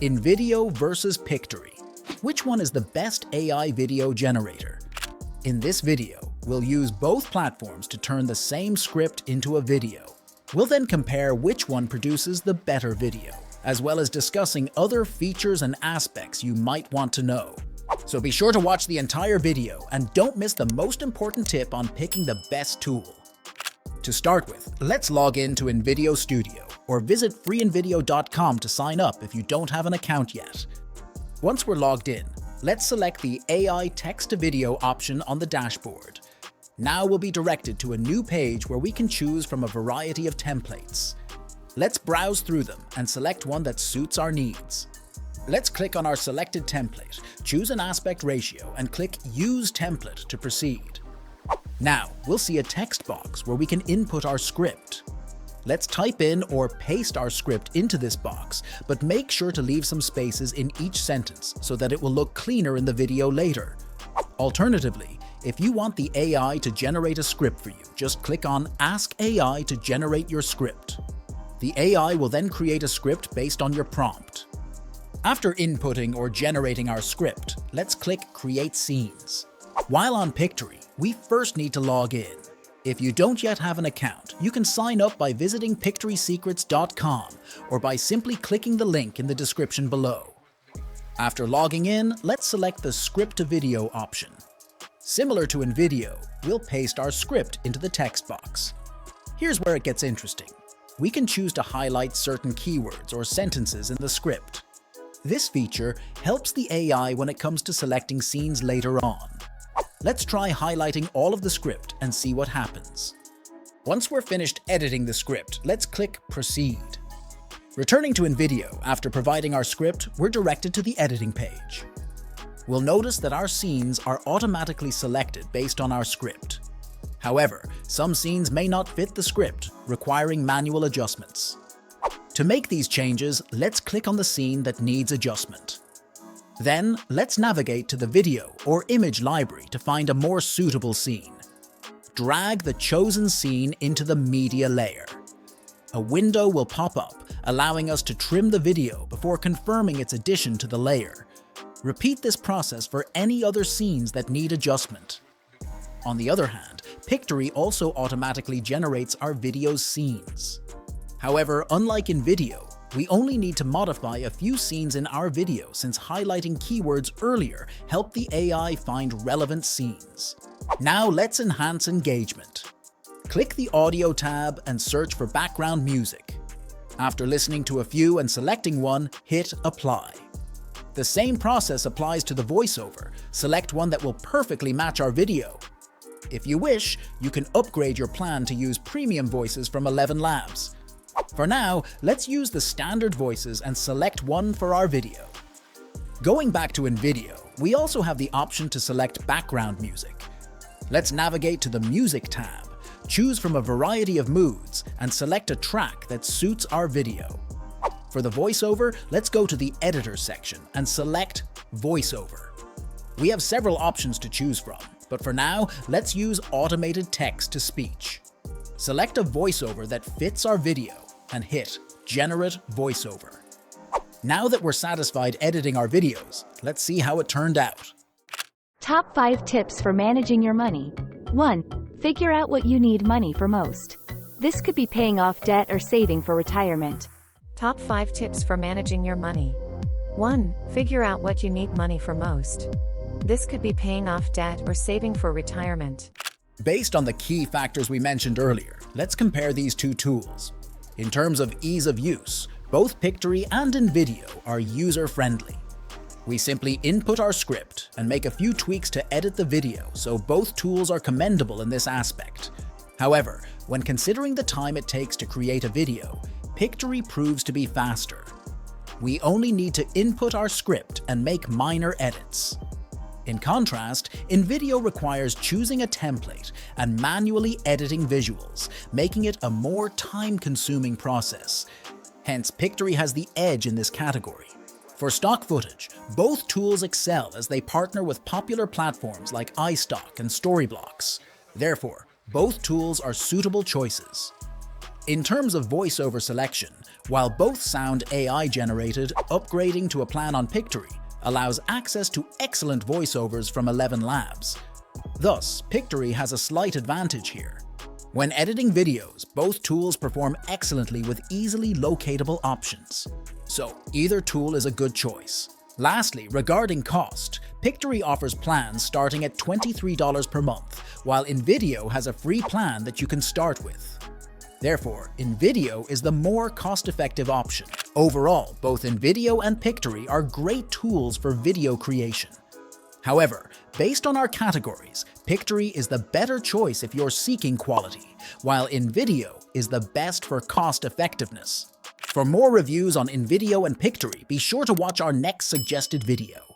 InVideo versus Pictory. Which one is the best AI video generator? In this video, we'll use both platforms to turn the same script into a video. We'll then compare which one produces the better video, as well as discussing other features and aspects you might want to know. So be sure to watch the entire video and don't miss the most important tip on picking the best tool. To start with, let's log in to InVideo Studio or visit freeinvideo.com to sign up if you don't have an account yet. Once we're logged in, let's select the AI text-to-video option on the dashboard. Now we'll be directed to a new page where we can choose from a variety of templates. Let's browse through them and select one that suits our needs. Let's click on our selected template, choose an aspect ratio, and click Use Template to proceed. Now, we'll see a text box where we can input our script. Let's type in or paste our script into this box, but make sure to leave some spaces in each sentence so that it will look cleaner in the video later. Alternatively, if you want the AI to generate a script for you, just click on Ask AI to generate your script. The AI will then create a script based on your prompt. After inputting or generating our script, let's click Create Scenes. While on Pictory, we first need to log in. If you don't yet have an account, you can sign up by visiting pictorysecrets.com or by simply clicking the link in the description below. After logging in, let's select the Script to Video option. Similar to InVideo, we'll paste our script into the text box. Here's where it gets interesting. We can choose to highlight certain keywords or sentences in the script. This feature helps the AI when it comes to selecting scenes later on. Let's try highlighting all of the script and see what happens. Once we're finished editing the script, let's click Proceed. Returning to InVideo after providing our script, we're directed to the editing page. We'll notice that our scenes are automatically selected based on our script. However, some scenes may not fit the script, requiring manual adjustments. To make these changes, let's click on the scene that needs adjustment. Then, let's navigate to the video or image library to find a more suitable scene. Drag the chosen scene into the media layer. A window will pop up, allowing us to trim the video before confirming its addition to the layer. Repeat this process for any other scenes that need adjustment. On the other hand, Pictory also automatically generates our video's scenes. However, unlike InVideo, we only need to modify a few scenes in our video since highlighting keywords earlier helped the AI find relevant scenes. Now let's enhance engagement. Click the Audio tab and search for background music. After listening to a few and selecting one, hit Apply. The same process applies to the voiceover. Select one that will perfectly match our video. If you wish, you can upgrade your plan to use premium voices from 11 Labs. For now, let's use the standard voices and select one for our video. Going back to InVideo, we also have the option to select background music. Let's navigate to the Music tab, choose from a variety of moods, and select a track that suits our video. For the voiceover, let's go to the Editor section and select Voiceover. We have several options to choose from, but for now, let's use Automated Text-to-Speech. Select a voiceover that fits our video and hit Generate Voiceover. Now that we're satisfied editing our videos, let's see how it turned out. Top 5 tips for managing your money. 1. Figure out what you need money for most. This could be paying off debt or saving for retirement. Top 5 tips for managing your money. 1. Figure out what you need money for most. This could be paying off debt or saving for retirement. Based on the key factors we mentioned earlier, let's compare these two tools. In terms of ease of use, both Pictory and InVideo are user-friendly. We simply input our script and make a few tweaks to edit the video, so both tools are commendable in this aspect. However, when considering the time it takes to create a video, Pictory proves to be faster. We only need to input our script and make minor edits. In contrast, InVideo requires choosing a template and manually editing visuals, making it a more time-consuming process. Hence, Pictory has the edge in this category. For stock footage, both tools excel as they partner with popular platforms like iStock and Storyblocks. Therefore, both tools are suitable choices. In terms of voiceover selection, While both sound AI-generated, upgrading to a plan on Pictory allows access to excellent voiceovers from 11 labs. Thus, Pictory has a slight advantage here. When editing videos, both tools perform excellently with easily locatable options. So, either tool is a good choice. Lastly, regarding cost, Pictory offers plans starting at $23 per month, while InVideo has a free plan that you can start with. Therefore, InVideo is the more cost-effective option. Overall, both InVideo and Pictory are great tools for video creation. However, based on our categories, Pictory is the better choice if you're seeking quality, while InVideo is the best for cost-effectiveness. For more reviews on InVideo and Pictory, be sure to watch our next suggested video.